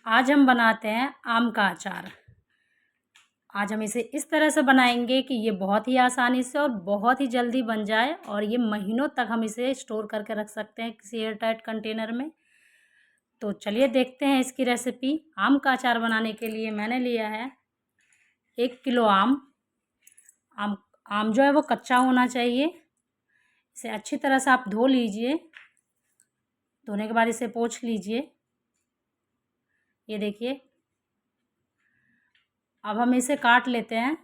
आज हम बनाते हैं आम का अचार। आज हम इसे इस तरह से बनाएंगे कि ये बहुत ही आसानी से और बहुत ही जल्दी बन जाए और ये महीनों तक हम इसे स्टोर करके रख सकते हैं किसी एयर टाइट कंटेनर में। तो चलिए देखते हैं इसकी रेसिपी। आम का अचार बनाने के लिए मैंने लिया है 1 किलो आम। आम आम जो है वो कच्चा होना चाहिए। इसे अच्छी तरह से आप धो लीजिए। धोने के बाद इसे पोंछ लीजिए। ये देखिए, अब हम इसे काट लेते हैं।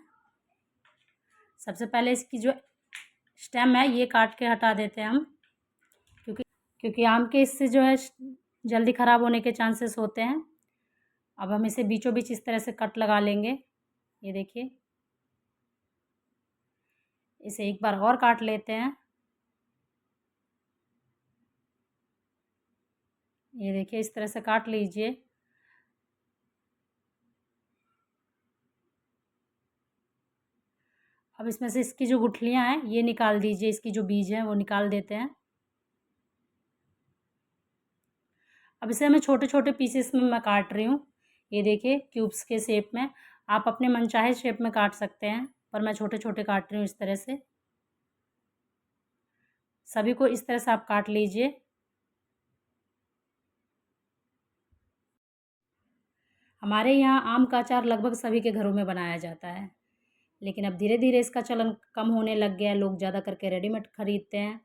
सबसे पहले इसकी जो स्टेम है ये काट के हटा देते हैं हम, क्योंकि आम के इससे जो है जल्दी ख़राब होने के चांसेस होते हैं। अब हम इसे बीचों बीच इस तरह से कट लगा लेंगे। ये देखिए, इसे एक बार और काट लेते हैं। ये देखिए, इस तरह से काट लीजिए। अब इसमें से इसकी जो गुठलियाँ हैं ये निकाल दीजिए। इसकी जो बीज हैं वो निकाल देते हैं। अब इसे मैं छोटे छोटे पीसेस में मैं काट रही हूँ। ये देखिए, क्यूब्स के शेप में। आप अपने मनचाहे शेप में काट सकते हैं, पर मैं छोटे छोटे काट रही हूँ इस तरह से। सभी को इस तरह से आप काट लीजिए। हमारे यहाँ आम का अचार लगभग सभी के घरों में बनाया जाता है, लेकिन अब धीरे धीरे इसका चलन कम होने लग गया है। लोग ज़्यादा करके रेडीमेड ख़रीदते हैं,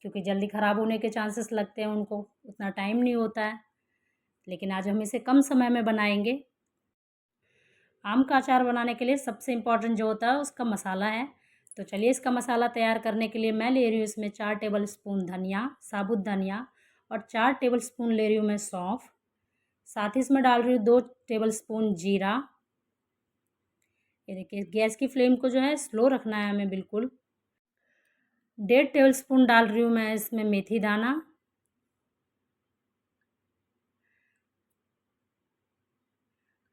क्योंकि जल्दी ख़राब होने के चांसेस लगते हैं उनको, उतना टाइम नहीं होता है। लेकिन आज हम इसे कम समय में बनाएंगे। आम का अचार बनाने के लिए सबसे इम्पोर्टेंट जो होता है उसका मसाला है। तो चलिए इसका मसाला तैयार करने के लिए मैं ले रही हूँ इसमें 4 टेबल स्पून धनिया, साबुत धनिया, और 4 टेबल स्पून ले रही हूँ मैं सौंफ। साथ ही इसमें डाल रही हूँ 2 टेबल स्पून जीरा। ये देखिए, गैस की फ्लेम को जो है स्लो रखना है हमें बिल्कुल। 1.5 टेबल स्पून डाल रही हूँ मैं इसमें मेथी दाना।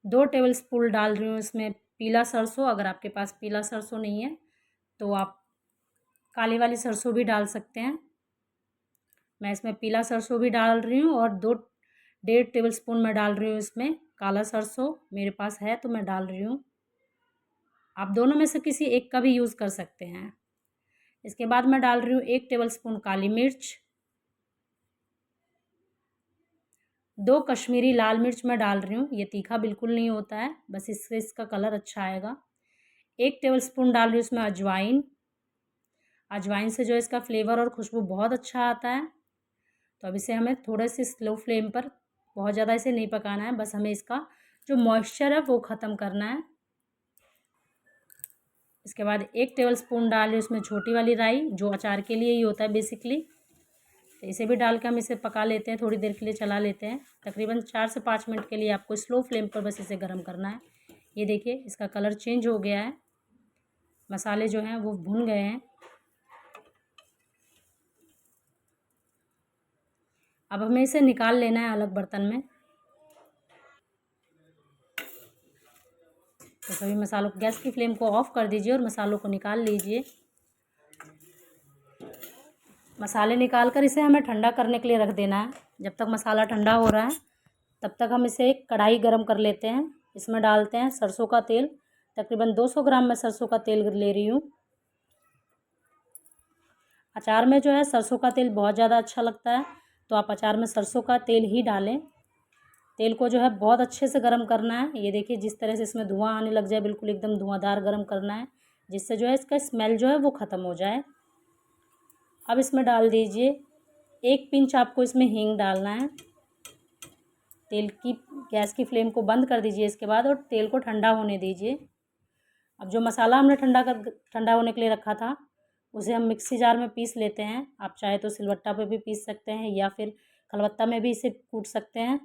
2 टेबल स्पून डाल रही हूँ इसमें पीला सरसों। अगर आपके पास पीला सरसों नहीं है तो आप काली वाली सरसों भी डाल सकते हैं। मैं इसमें पीला सरसों भी डाल रही हूँ, और 1.5 टेबल स्पून मैं डाल रही हूँ इसमें काला सरसों। मेरे पास है तो मैं डाल रही हूँ। आप दोनों में से किसी एक का भी यूज़ कर सकते हैं। इसके बाद मैं डाल रही हूँ 1 टेबल स्पून काली मिर्च, 2 कश्मीरी लाल मिर्च मैं डाल रही हूँ। ये तीखा बिल्कुल नहीं होता है, बस इससे इसका कलर अच्छा आएगा। 1 टेबल स्पून डाल रही हूँ इसमें अजवाइन। अजवाइन से जो है इसका फ्लेवर और खुशबू बहुत अच्छा आता है। तो अब इसे हमें थोड़े से स्लो फ्लेम पर, बहुत ज़्यादा इसे नहीं पकाना है, बस हमें इसका जो मॉइस्चर है वो ख़त्म करना है। इसके बाद 1 टेबल स्पून डाल रही उसमें छोटी वाली राई, जो अचार के लिए ही होता है बेसिकली। तो इसे भी डाल के हम इसे पका लेते हैं, थोड़ी देर के लिए चला लेते हैं। तकरीबन 4 से 5 मिनट के लिए आपको स्लो फ्लेम पर बस इसे गर्म करना है। ये देखिए, इसका कलर चेंज हो गया है, मसाले जो हैं वो भुन गए हैं। अब हमें इसे निकाल लेना है अलग बर्तन में। तो सभी मसालों, गैस की फ्लेम को ऑफ़ कर दीजिए और मसालों को निकाल लीजिए। मसाले निकाल कर इसे हमें ठंडा करने के लिए रख देना है। जब तक मसाला ठंडा हो रहा है तब तक हम इसे एक कढ़ाई गरम कर लेते हैं। इसमें डालते हैं सरसों का तेल। तकरीबन 200 ग्राम मैं सरसों का तेल ले रही हूँ। अचार में जो है सरसों का तेल बहुत ज़्यादा अच्छा लगता है, तो आप अचार में सरसों का तेल ही डालें। तेल को जो है बहुत अच्छे से गर्म करना है। ये देखिए, जिस तरह से इसमें धुआं आने लग जाए, बिल्कुल एकदम धुआंधार गर्म करना है, जिससे जो है इसका स्मेल जो है वो ख़त्म हो जाए। अब इसमें डाल दीजिए 1 पिंच, आपको इसमें हींग डालना है। तेल की गैस की फ्लेम को बंद कर दीजिए इसके बाद, और तेल को ठंडा होने दीजिए। अब जो मसाला हमने ठंडा होने के लिए रखा था उसे हम मिक्सी जार में पीस लेते हैं। आप चाहे तो सिलवट्टा पे भी पीस सकते हैं, या फिर खलबत्ता में भी इसे कूट सकते हैं।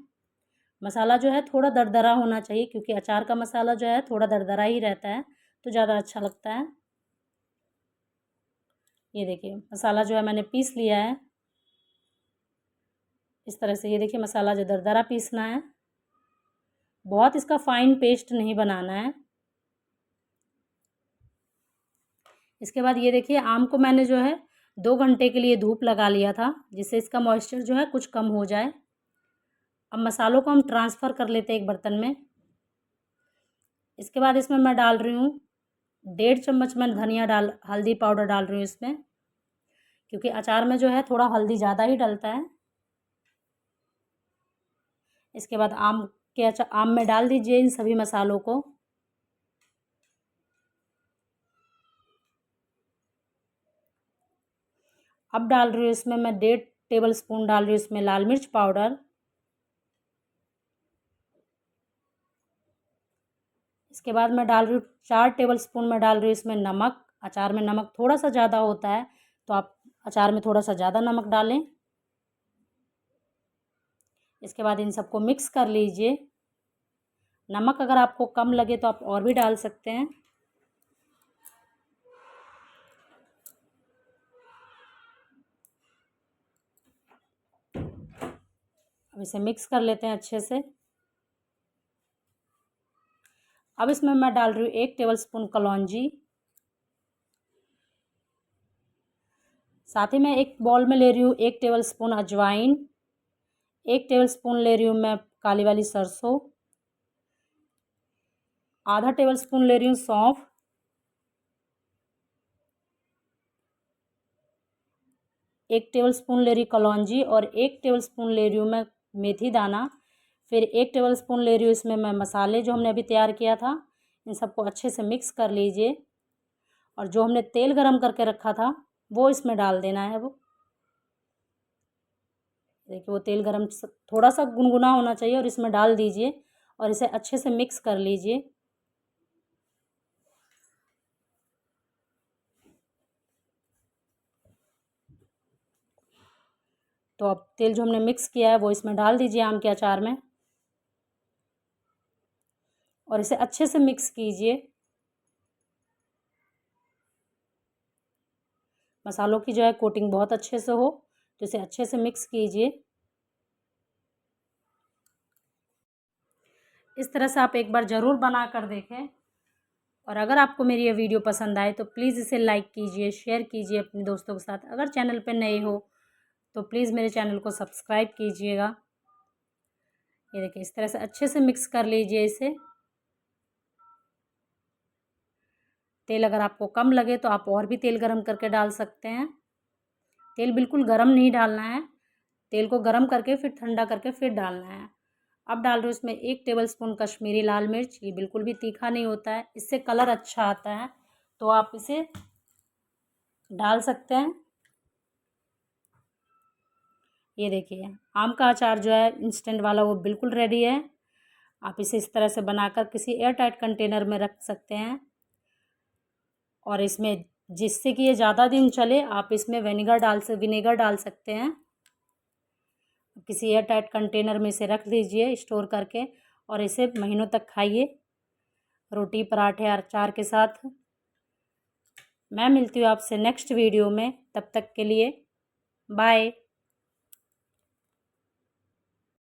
मसाला जो है थोड़ा दरदरा होना चाहिए, क्योंकि अचार का मसाला जो है थोड़ा दरदरा ही रहता है, तो ज़्यादा अच्छा लगता है। ये देखिए, मसाला जो है मैंने पीस लिया है इस तरह से। ये देखिए, मसाला जो दरदरा पीसना है, बहुत इसका फाइन पेस्ट नहीं बनाना है। इसके बाद ये देखिए, आम को मैंने जो है 2 घंटे के लिए धूप लगा लिया था, जिससे इसका मॉइस्चर जो है कुछ कम हो जाए। अब मसालों को हम ट्रांसफ़र कर लेते हैं एक बर्तन में। इसके बाद इसमें मैं डाल रही हूँ 1.5 चम्मच मैं हल्दी पाउडर डाल रही हूँ इसमें, क्योंकि अचार में जो है थोड़ा हल्दी ज़्यादा ही डलता है। इसके बाद आम में डाल दीजिए इन सभी मसालों को। अब डाल रही हूँ इसमें मैं 1.5 टेबल स्पून डाल रही हूँ इसमें लाल मिर्च पाउडर। इसके बाद मैं डाल रही हूँ 4 टेबल स्पून मैं डाल रही हूँ इसमें नमक। अचार में नमक थोड़ा सा ज़्यादा होता है, तो आप अचार में थोड़ा सा ज़्यादा नमक डालें। इसके बाद इन सबको मिक्स कर लीजिए। नमक अगर आपको कम लगे तो आप और भी डाल सकते हैं। अब इसे मिक्स कर लेते हैं अच्छे से। अब इसमें मैं डाल रही हूँ 1 टेबल स्पून कलौंजी। साथ ही मैं एक बॉल में ले रही हूँ 1 टेबल स्पून अजवाइन, 1 टेबल स्पून ले रही हूँ मैं काली वाली सरसों, आधा टेबल स्पून ले रही हूँ सौंफ, 1 टेबल स्पून ले रही कलौंजी और 1 टेबल स्पून ले रही हूँ मैं मेथी दाना। फिर 1 टेबल स्पून ले रही हूँ इसमें मैं मसाले जो हमने अभी तैयार किया था। इन सबको अच्छे से मिक्स कर लीजिए और जो हमने तेल गरम करके रखा था वो इसमें डाल देना है। वो देखिए वो तेल गरम थोड़ा सा गुनगुना होना चाहिए और इसमें डाल दीजिए और इसे अच्छे से मिक्स कर लीजिए। तो अब तेल जो हमने मिक्स किया है वो इसमें डाल दीजिए आम के अचार में और इसे अच्छे से मिक्स कीजिए। मसालों की जो है कोटिंग बहुत अच्छे से हो, तो इसे अच्छे से मिक्स कीजिए। इस तरह से आप एक बार ज़रूर बना कर देखें और अगर आपको मेरी ये वीडियो पसंद आए तो प्लीज़ इसे लाइक कीजिए, शेयर कीजिए अपने दोस्तों के साथ। अगर चैनल पर नए हो तो प्लीज़ मेरे चैनल को सब्सक्राइब कीजिएगा। ये देखिए इस तरह से अच्छे से मिक्स कर लीजिए इसे। तेल अगर आपको कम लगे तो आप और भी तेल गरम करके डाल सकते हैं। तेल बिल्कुल गरम नहीं डालना है, तेल को गरम करके फिर ठंडा करके फिर डालना है। अब डाल रही हूँ इसमें 1 टेबल स्पून कश्मीरी लाल मिर्च। ये बिल्कुल भी तीखा नहीं होता है, इससे कलर अच्छा आता है, तो आप इसे डाल सकते हैं। ये देखिए आम का अचार जो है इंस्टेंट वाला वो बिल्कुल रेडी है। आप इसे इस तरह से बनाकर किसी एयर टाइट कंटेनर में रख सकते हैं और इसमें जिससे कि ये ज़्यादा दिन चले आप इसमें विनेगर डाल सकते हैं। किसी एयर टाइट कंटेनर में इसे रख दीजिए स्टोर करके और इसे महीनों तक खाइए रोटी पराठे और अचार के साथ। मैं मिलती हूँ आपसे नेक्स्ट वीडियो में, तब तक के लिए बाय।